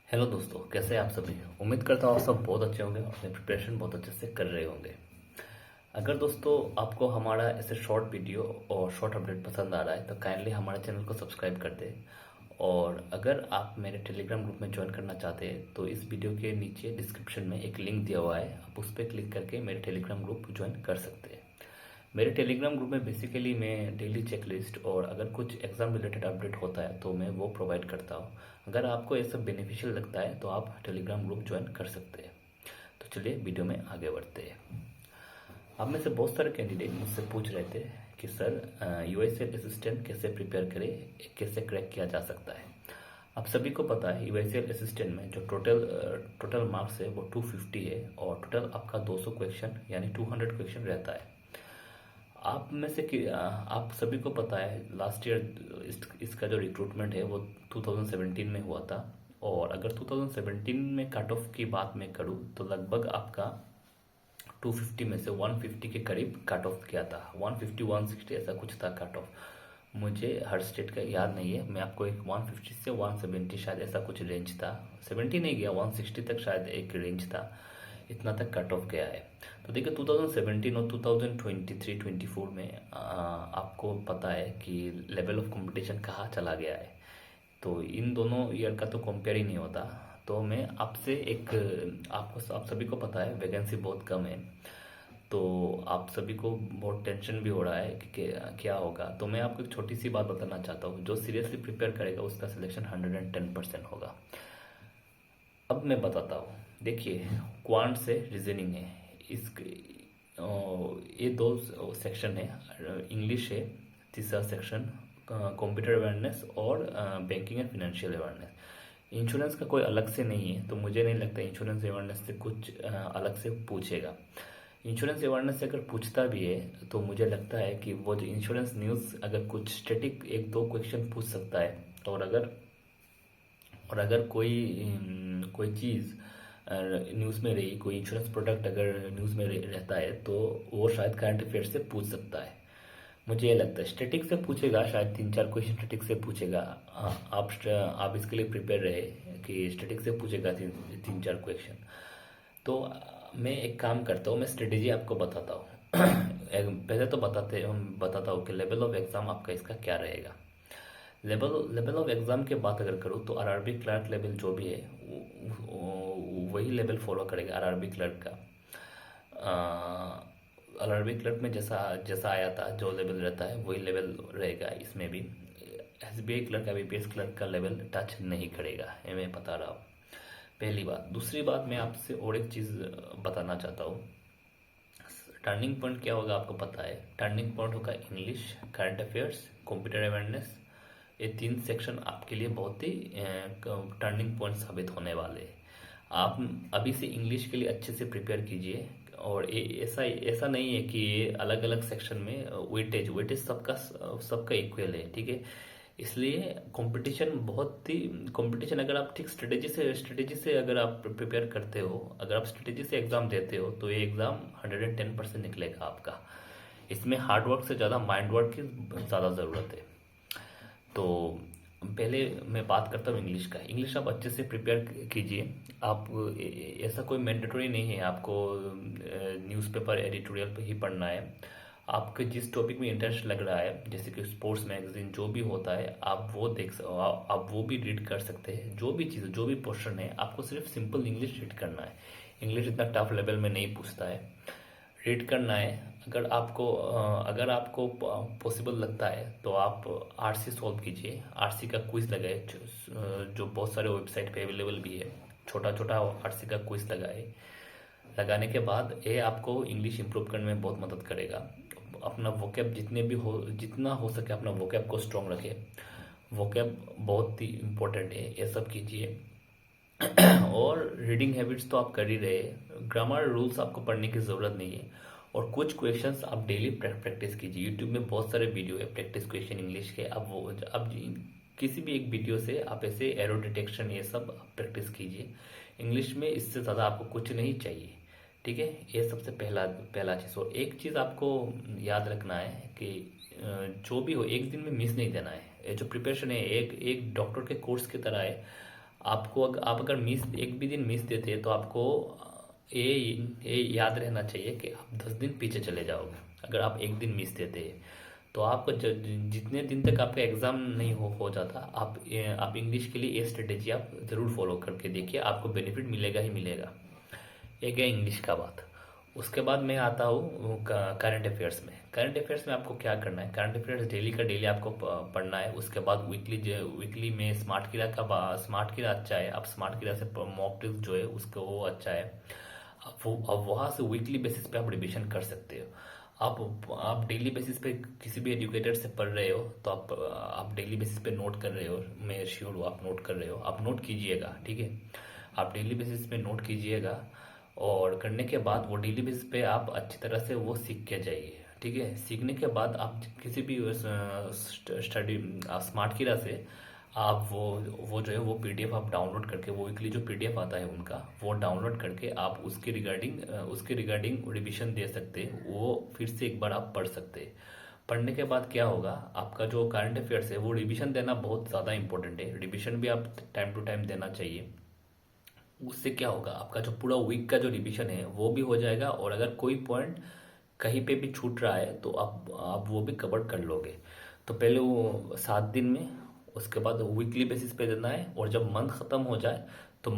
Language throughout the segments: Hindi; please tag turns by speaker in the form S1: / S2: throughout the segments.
S1: हेलो दोस्तों, कैसे हैं आप सभी। उम्मीद करता हूँ आप सब बहुत अच्छे होंगे, अपने प्रिपरेशन बहुत अच्छे से कर रहे होंगे। अगर दोस्तों आपको हमारा ऐसे शॉर्ट वीडियो और शॉर्ट अपडेट पसंद आ रहा है तो काइंडली हमारे चैनल को सब्सक्राइब कर दें। और अगर आप मेरे टेलीग्राम ग्रुप में ज्वाइन करना चाहते हैं तो इस वीडियो के नीचे डिस्क्रिप्शन में एक लिंक दिया हुआ है, आप उस पर क्लिक करके मेरे टेलीग्राम ग्रुप ज्वाइन कर सकते हैं। मेरे टेलीग्राम ग्रुप में बेसिकली मैं डेली चेकलिस्ट और अगर कुछ एग्ज़ाम रिलेटेड अपडेट होता है तो मैं वो प्रोवाइड करता हूँ। अगर आपको ये सब बेनिफिशियल लगता है तो आप टेलीग्राम ग्रुप ज्वाइन कर सकते हैं। तो चलिए वीडियो में आगे बढ़ते हैं। आप में से बहुत सारे कैंडिडेट मुझसे पूछ रहे थे कि सर यूएसएल असिस्टेंट कैसे प्रिपेयर करें, कैसे क्रैक किया जा सकता है। आप सभी को पता है यूएसएल असिस्टेंट में जो टोटल मार्क्स है वो 250 है और टोटल आपका 200 क्वेश्चन यानी 200 क्वेश्चन रहता है। आप में से आप सभी को पता है लास्ट ईयर इसका जो रिक्रूटमेंट है वो 2017 में हुआ था। और अगर 2017 में कट ऑफ की बात मैं करूँ तो लगभग आपका 250 में से 150 के करीब कट ऑफ किया था। 150 160 ऐसा कुछ था कट ऑफ। मुझे हर स्टेट का याद नहीं है, मैं आपको एक 150 से 170 शायद ऐसा कुछ रेंज था। 70 नहीं गया, 160 तक शायद एक रेंज था, इतना तक कट ऑफ गया है। तो देखिए 2017 और 2023-24 में आपको पता है कि लेवल ऑफ कंपटीशन कहाँ चला गया है। तो इन दोनों ईयर का तो कंपेयर ही नहीं होता। तो मैं आपसे एक आप सभी को पता है वैकेंसी बहुत कम है। तो आप सभी को बहुत टेंशन भी हो रहा है कि क्या होगा। तो मैं आपको एक छोटी सी बात बताना चाहता हूँ, जो सीरियसली प्रिपेयर करेगा उसका सिलेक्शन 110% होगा। अब मैं बताता हूँ। देखिए क्वांट से रीजनिंग है, इस ये दो सेक्शन है। इंग्लिश है तीसरा सेक्शन, कंप्यूटर अवेयरनेस और banking and financial awareness. Insurance का कोई अलग से नहीं है, तो मुझे नहीं लगता इंश्योरेंस अवेयरनेस से कुछ अलग से पूछेगा। इंश्योरेंस अवेयरनेस से अगर पूछता भी है तो मुझे लगता है कि वो जो इंश्योरेंस न्यूज़ अगर कुछ स्टैटिक एक दो क्वेश्चन पूछ सकता है। और अगर कोई चीज़ न्यूज़ में रही, कोई इंश्योरेंस प्रोडक्ट अगर न्यूज़ में रहता है तो वो शायद करंट अफेयर से पूछ सकता है। मुझे ये लगता है स्टैटिक से पूछेगा, शायद तीन चार क्वेश्चन स्टैटिक से पूछेगा। आप इसके लिए प्रिपेयर रहे कि स्टैटिक से पूछेगा तीन तीन चार क्वेश्चन। तो मैं एक काम करता हूँ, मैं स्ट्रेटेजी आपको बताता हूँ। पहले तो बताता हूँ कि लेवल ऑफ एग्ज़ाम आपका इसका क्या रहेगा। लेवल ऑफ एग्ज़ाम के बात अगर करूँ तो आरआरबी क्लर्क लेवल जो भी है वही लेवल फॉलो करेगा आरआरबी क्लर्क का। आरआरबी क्लर्क में जैसा जैसा आया था, जो लेवल रहता है वही लेवल रहेगा इसमें भी। एसबीआई क्लर्क आईबीपीएस क्लर्क का लेवल टच नहीं करेगा, ये मैं बता रहा हूँ। पहली बात। दूसरी बात, मैं आपसे और एक चीज़ बताना चाहता हूँ। टर्निंग पॉइंट क्या होगा आपको पता है। टर्निंग पॉइंट होगा English, current affairs, computer awareness. ये तीन सेक्शन आपके लिए बहुत ही टर्निंग पॉइंट साबित होने वाले हैं। आप अभी से इंग्लिश के लिए अच्छे से प्रिपेयर कीजिए। और ये ऐसा ऐसा नहीं है कि ये अलग अलग सेक्शन में वेटेज सबका सबका इक्वल है, ठीक है। इसलिए कंपटीशन अगर आप ठीक स्ट्रेटेजी से अगर आप प्रिपेयर करते हो, अगर आप स्ट्रेटेजी से एग्ज़ाम देते हो तो ये एग्ज़ाम 110% निकलेगा आपका। इसमें हार्ड वर्क से ज़्यादा माइंड वर्क की ज़्यादा ज़रूरत है। तो पहले मैं बात करता हूँ इंग्लिश का। इंग्लिश आप अच्छे से प्रिपेयर कीजिए। आप ऐसा कोई मैंडेटरी नहीं है आपको न्यूज़पेपर एडिटोरियल पे ही पढ़ना है। आपके जिस टॉपिक में इंटरेस्ट लग रहा है, जैसे कि स्पोर्ट्स मैगजीन जो भी होता है, आप वो भी रीड कर सकते हैं। जो भी चीज़, जो भी पोर्शन है, आपको सिर्फ सिंपल इंग्लिश रीड करना है। इंग्लिश इतना टफ लेवल में नहीं पूछता है, रीड करना है। अगर आपको पॉसिबल लगता है तो आप आरसी सॉल्व कीजिए। आरसी का क्विज लगाए, जो बहुत सारे वेबसाइट पे अवेलेबल भी है। छोटा छोटा आरसी का क्विज लगाए। लगाने के बाद ये आपको इंग्लिश इंप्रूव करने में बहुत मदद करेगा। अपना वोकैब जितना हो सके अपना वोकैब को स्ट्रॉन्ग रखें। वोकैब बहुत ही इम्पोर्टेंट है, ये सब कीजिए। और रीडिंग हैबिट्स तो आप कर ही रहे हैं, ग्रामर रूल्स आपको पढ़ने की ज़रूरत नहीं है। और कुछ क्वेश्चंस आप डेली प्रैक्टिस कीजिए। यूट्यूब में बहुत सारे वीडियो है प्रैक्टिस क्वेश्चन इंग्लिश के। अब किसी भी एक वीडियो से आप ऐसे एरो डिटेक्शन ये सब प्रैक्टिस कीजिए। इंग्लिश में इससे ज़्यादा आपको कुछ नहीं चाहिए, ठीक है। ये सबसे पहला पहला चीज़। और एक चीज़ आपको याद रखना है कि जो भी हो एक दिन में मिस नहीं देना है। ये जो प्रिपरेशन है एक एक डॉक्टर के कोर्स की तरह है। आप अगर मिस एक भी दिन मिस देते हैं तो आपको ये याद रहना चाहिए कि आप 10 दिन पीछे चले जाओगे अगर आप एक दिन मिस देते हैं। तो आपको जितने दिन तक आपका एग्ज़ाम नहीं हो जाता, आप इंग्लिश के लिए ये स्ट्रेटेजी आप ज़रूर फॉलो करके देखिए, आपको बेनिफिट मिलेगा ही मिलेगा। ये गया इंग्लिश का बात। उसके बाद मैं आता हूँ करंट अफेयर्स में। करंट अफेयर्स में आपको क्या करना है, करंट अफेयर्स डेली का डेली आपको पढ़ना है। उसके बाद वीकली में स्मार्ट किला अच्छा है, आप स्मार्ट किला से मॉक टेस्ट जो है उसका वो अच्छा है। अब वहाँ से वीकली बेसिस पे आप रिविजन कर सकते हो। आप डेली बेसिस पे किसी भी एजुकेटर से पढ़ रहे हो तो आप डेली बेसिस पे नोट कर रहे हो, मैं श्योर हूँ आप नोट कर रहे हो, आप नोट कीजिएगा, ठीक है। आप डेली बेसिस पे नोट कीजिएगा और करने के बाद वो डेली बेसिस पे आप अच्छी तरह से वो सीख के जाइए, ठीक है। सीखने के बाद आप किसी भी स्टडी स्मार्ट किला से आप वो जो है वो पीडीएफ आप डाउनलोड करके, वो वीकली जो पीडीएफ आता है उनका वो डाउनलोड करके आप उसके रिगार्डिंग रिवीजन दे सकते हैं। वो फिर से एक बार आप पढ़ सकते हैं। पढ़ने के बाद क्या होगा, आपका जो करंट अफेयर्स है वो रिवीजन देना बहुत ज़्यादा इंपॉर्टेंट है। रिवीजन भी आप टाइम टू टाइम देना चाहिए। उससे क्या होगा, आपका जो पूरा वीक का जो रिवीजन है वो भी हो जाएगा और अगर कोई पॉइंट कहीं पे भी छूट रहा है तो आप वो भी कवर कर लोगे। तो पहले वो 7 दिन में, उसके बाद वीकली बेसिस पे देना है और जब मंथ ख़त्म हो जाए तो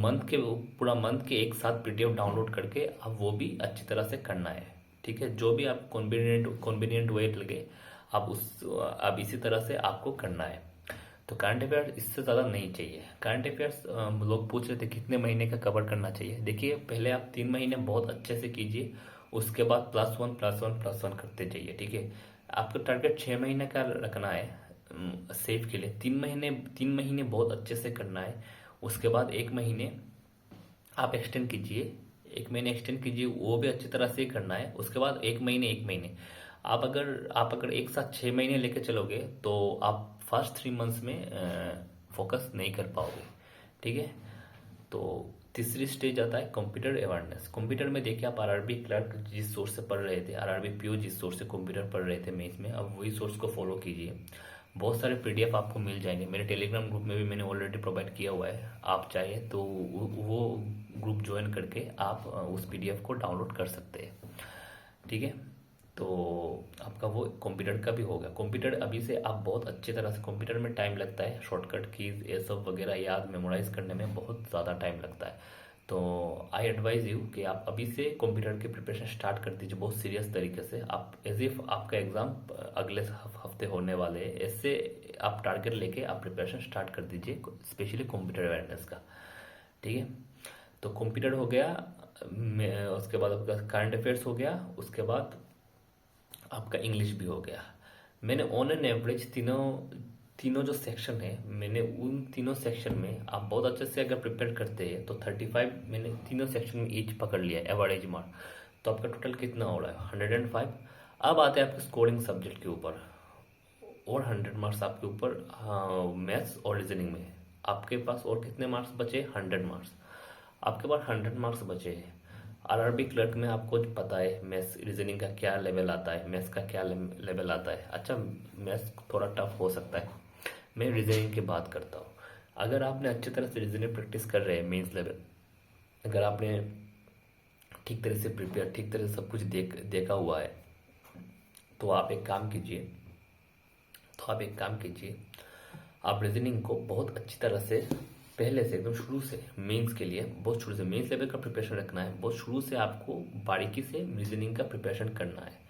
S1: पूरा मंथ के एक साथ पीडीएफ डाउनलोड करके आप वो भी अच्छी तरह से करना है, ठीक है। जो भी आप कन्वीनियंट वे लगे आप इसी तरह से आपको करना है। तो करंट अफेयर्स इससे ज़्यादा नहीं चाहिए। करंट अफेयर्स लोग पूछ रहे थे कितने महीने का कवर करना चाहिए। देखिए, पहले आप 3 महीने बहुत अच्छे से कीजिए, उसके बाद +1 करते जाइए, ठीक है। आपका टारगेट 6 महीने का रखना है सेफ के लिए। 3 महीने बहुत अच्छे से करना है। उसके बाद 1 महीने आप एक्सटेंड कीजिए, 1 महीने एक्सटेंड कीजिए, वो भी अच्छी तरह से ही करना है। उसके बाद 1 महीने आप अगर एक साथ 6 महीने लेके चलोगे तो आप फर्स्ट 3 मंथ्स में फोकस नहीं कर पाओगे, ठीक है। तो तीसरी स्टेज आता है कंप्यूटर अवेयरनेस। कंप्यूटर में देखिए, आप आरआरबी क्लर्क जिस सोर्स से पढ़ रहे थे, आरआरबी पीओ जिस सोर्स से कंप्यूटर पढ़ रहे थे मेंस में, अब वही सोर्स को फॉलो कीजिए। बहुत सारे पीडीएफ आपको मिल जाएंगे, मेरे टेलीग्राम ग्रुप में भी मैंने ऑलरेडी प्रोवाइड किया हुआ है। आप चाहे तो वो ग्रुप ज्वाइन करके आप उस पीडीएफ को डाउनलोड कर सकते हैं, ठीक है। तो आपका वो कंप्यूटर का भी होगा। कंप्यूटर अभी से आप बहुत अच्छी तरह से, कंप्यूटर में टाइम लगता है, शॉर्टकट कीज ये सब वगैरह याद मेमोराइज करने में बहुत ज़्यादा टाइम लगता है। तो आई एडवाइज यू कि आप अभी से कंप्यूटर की प्रिपरेशन स्टार्ट कर दीजिए बहुत सीरियस तरीके से। आप एज इफ आपका एग्ज़ाम अगले हफ्ते होने वाले हैं, ऐसे आप टारगेट लेके आप प्रिपरेशन स्टार्ट कर दीजिए, स्पेशली कंप्यूटर अवेयरनेस का, ठीक है। तो कंप्यूटर हो गया, उसके बाद आपका करंट अफेयर्स हो गया, उसके बाद आपका इंग्लिश भी हो गया। मैंने ऑन एन एवरेज तीनों जो सेक्शन है, मैंने उन तीनों सेक्शन में आप बहुत अच्छे से अगर प्रिपेयर करते हैं तो 35 मैंने तीनों सेक्शन में ईच पकड़ लिया एवरेज मार्क। तो आपका टोटल कितना हो रहा है 105। अब आते हैं आपके स्कोरिंग सब्जेक्ट के ऊपर, और 100 मार्क्स आपके ऊपर मैथ्स और रीजनिंग में। आपके पास और कितने मार्क्स बचे, 100 मार्क्स। आपके पास 100 मार्क्स बचे हैं। आरआरबी क्लर्क में आपको पता है मैथ्स रीजनिंग का क्या लेवल आता है, मैथ्स का क्या लेवल आता है। अच्छा, मैथ्स थोड़ा टफ हो सकता है, मैं रीजनिंग की बात करता हूँ। अगर आपने अच्छी तरह से रीजनिंग प्रैक्टिस कर रहे हैं मेंस लेवल, अगर आपने ठीक तरह से प्रिपेयर, ठीक तरह से सब कुछ देखा हुआ है, तो आप एक काम कीजिए आप रीजनिंग को बहुत अच्छी तरह से पहले से एकदम शुरू से, मेंस के लिए बहुत शुरू से मेंस लेवल का प्रिपरेशन रखना है। बहुत शुरू से आपको बारीकी से रीजनिंग का प्रिपरेशन करना है।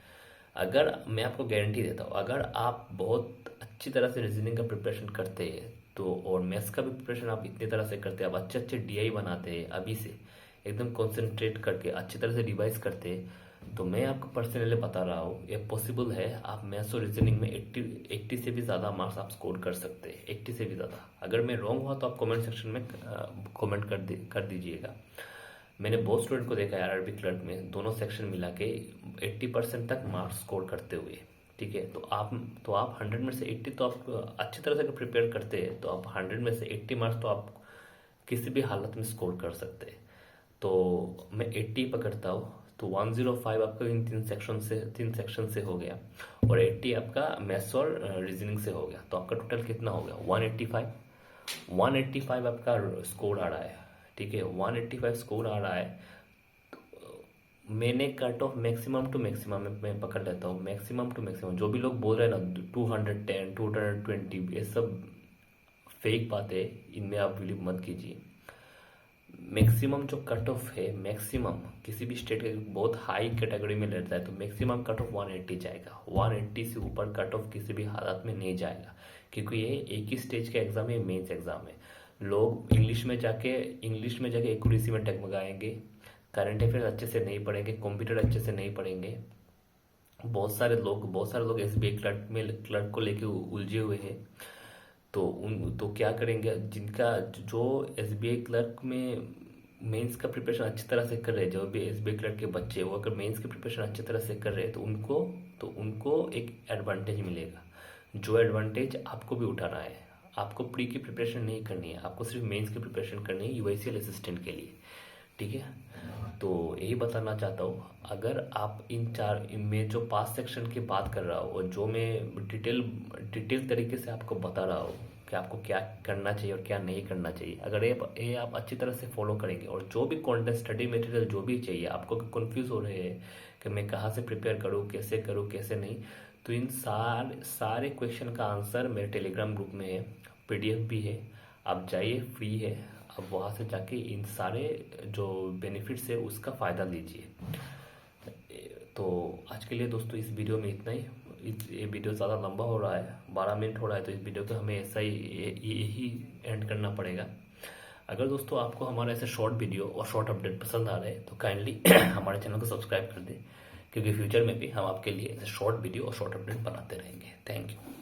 S1: अगर मैं आपको गारंटी देता हूँ, अगर आप बहुत अच्छी तरह से रीजनिंग का प्रिपरेशन करते हैं तो, और मैथ्स का भी प्रिपरेशन आप इतनी तरह से करते हैं, आप अच्छे अच्छे डीआई बनाते हैं अभी से, एकदम कॉन्सेंट्रेट करके अच्छी तरह से रिवाइज करते हैं, तो मैं आपको पर्सनली बता रहा हूँ ये पॉसिबल है। आप मैथ्स और रीजनिंग में 80 से भी ज़्यादा मार्क्स आप स्कोर कर सकते हैं, 80 से भी ज़्यादा। अगर मैं रॉन्ग हुआ तो आप कमेंट सेक्शन में कमेंट कर दीजिएगा। मैंने बहुत स्टूडेंट को देखा है आरआरबी क्लर्क में, दोनों सेक्शन मिला के 80% तक मार्क्स स्कोर करते हुए, ठीक है। तो आप 100 में से 80 तो आप अच्छी तरह से अगर प्रिपेयर करते हैं तो आप 100 में से 80 मार्क्स तो आप किसी भी हालत में स्कोर कर सकते हैं। तो मैं 80 पकड़ता हूँ, तो 105 आपका इन 3 सेक्शन से हो गया, और 80 आपका मैथ्स और रीजनिंग से हो गया। तो आपका टोटल कितना हो गया 185। 185 आपका स्कोर आ रहा है, ठीक है, 185 स्कोर आ रहा है। मैंने cut off maximum to maximum मैं पकड़ लेता हूँ, मैक्सिमम टू मैक्सिमम। जो भी लोग बोल रहे हैं ना 210 220, ये सब फेक बात है, इनमें आप बिलीव मत कीजिए। मैक्सिमम जो कट ऑफ है, मैक्सिमम किसी भी स्टेट के बहुत हाई कैटेगरी में लेता है तो मैक्सिमम कट ऑफ 180 जाएगा। 180 से ऊपर कट ऑफ किसी भी हालत में नहीं जाएगा, क्योंकि ये एक ही स्टेज का एग्जाम है, मेंस एग्जाम है। लोग इंग्लिश में जाके एक्यूरेसी में डगमगाएंगे, करंट अफेयर अच्छे से नहीं पढ़ेंगे, कंप्यूटर अच्छे से नहीं पढ़ेंगे। बहुत सारे लोग एसबीआई क्लर्क को लेके उलझे हुए हैं। तो क्या करेंगे, जिनका जो एसबीआई क्लर्क में मेंस का प्रिपरेशन अच्छी तरह से कर रहे हैं, जो भी एसबीआई क्लर्क के बच्चे वो अगर मेंस की प्रिपरेशन अच्छी तरह से कर रहे हैं तो उनको एक एडवांटेज मिलेगा। जो एडवांटेज आपको भी उठाना है। आपको प्री की प्रिपरेशन नहीं करनी है, आपको सिर्फ मेंस की प्रिपरेशन करनी है यूआईसीएल असिस्टेंट के लिए, ठीक है। तो यही बताना चाहता हूँ, अगर आप इनमें जो पास सेक्शन की बात कर रहा हूँ और जो मैं डिटेल तरीके से आपको बता रहा हूँ कि आपको क्या करना चाहिए और क्या नहीं करना चाहिए, अगर ये आप अच्छी तरह से फॉलो करेंगे और जो भी कंटेंट स्टडी मटेरियल जो भी चाहिए, आपको कंफ्यूज हो रहे हैं कि मैं कहाँ से प्रिपेयर करूँ कैसे नहीं, तो इन सारे क्वेश्चन का आंसर मेरे टेलीग्राम ग्रुप में है, पीडीएफ भी है, आप जाइए, फ्री है। अब वहाँ से जाके इन सारे जो बेनिफिट्स है उसका फ़ायदा लीजिए। तो आज के लिए दोस्तों इस वीडियो में इतना ही। ये वीडियो ज़्यादा लंबा हो रहा है, 12 मिनट हो रहा है, तो इस वीडियो को हमें ऐसा ही यही एंड करना पड़ेगा। अगर दोस्तों आपको हमारा ऐसे शॉर्ट वीडियो और शॉर्ट अपडेट पसंद आ रहे हैं तो काइंडली हमारे चैनल को सब्सक्राइब कर दें, क्योंकि फ्यूचर में भी हम आपके लिए ऐसे शॉर्ट वीडियो और शॉर्ट अपडेट बनाते रहेंगे। Thank you.